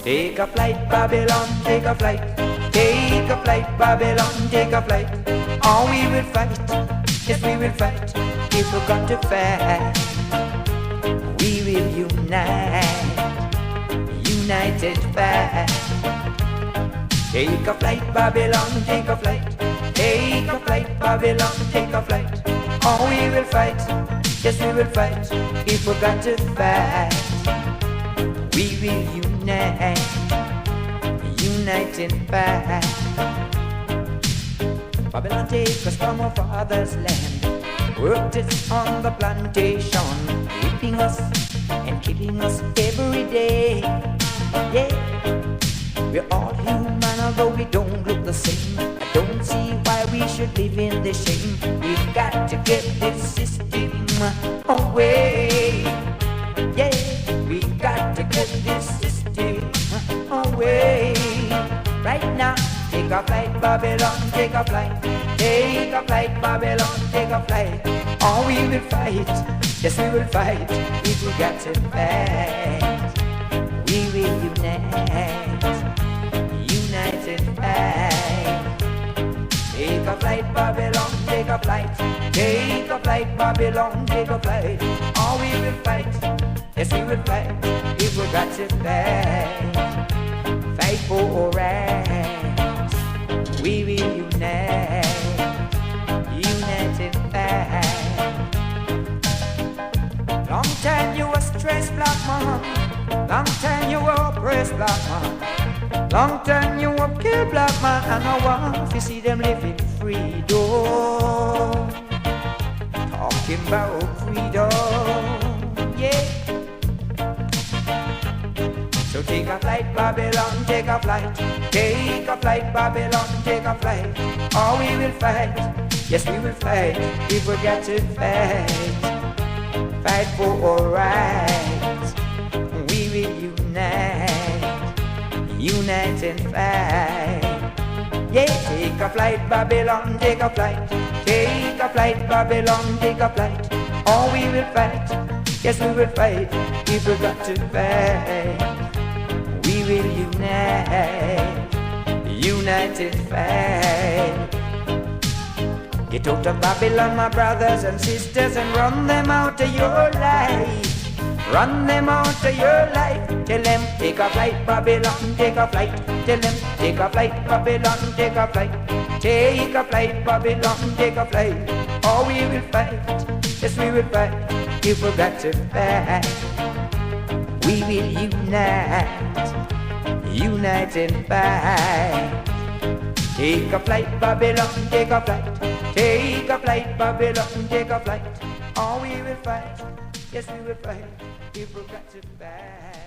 Take a flight, Babylon, take a flight. Take a flight, Babylon, take a flight. Oh, we will fight, yes, we will fight. If we got to fight, we will unite. United fight. Take a flight, Babylon, take a flight. Take a flight, Babylon, take a flight. Oh, we will fight, yes, we will fight. If we got to fight, we will unite. United fight. Babylon, take us from our father's land. Worked us on the plantation, whipping us and killing us every day. Yeah, we're all human, although we don't look the same. I don't see why we should live in this shame. We've got to get this system away. Yeah, we've got to get this system away. Right now, take a flight, Babylon, take a flight. Take a flight, Babylon, take a flight. Oh, we will fight, yes, we will fight. If we got to fight, we will unite. United fight. Take a flight, Babylon, take a flight. Take a flight, Babylon, take a flight. Oh, we will fight, yes, we will fight. If we got to fight, fight for our rights. We will unite. United fight. Long time you were stressed, black man. Long time you were oppressed, black man. Long time you were killed, black man. And I want to see them living freedom. Talking about freedom, yeah. So take a flight, Babylon, take a flight. Take a flight, Babylon, take a flight. Oh, we will fight, yes, we will fight. If we got to fight, fight for our rights. We will unite, unite and fight. Yeah, take a flight, Babylon, take a flight. Take a flight, Babylon, take a flight. Oh, we will fight, yes, we will fight. If we got to fight, we will unite, united fight. Get out of Babylon, my brothers and sisters, and run them out of your life. Run them out of your life. Tell them, take a flight, Babylon, take a flight. Tell them, take a flight, Babylon, take a flight. Take a flight, Babylon, take a flight. Oh, we will fight, yes, we will fight. If we got to fight, we will unite, unite and fight. Take a flight, Babylon, take a flight. Take a flight, Babylon, take a flight. Oh, we will fight, yes, we will fight. If we got to fight.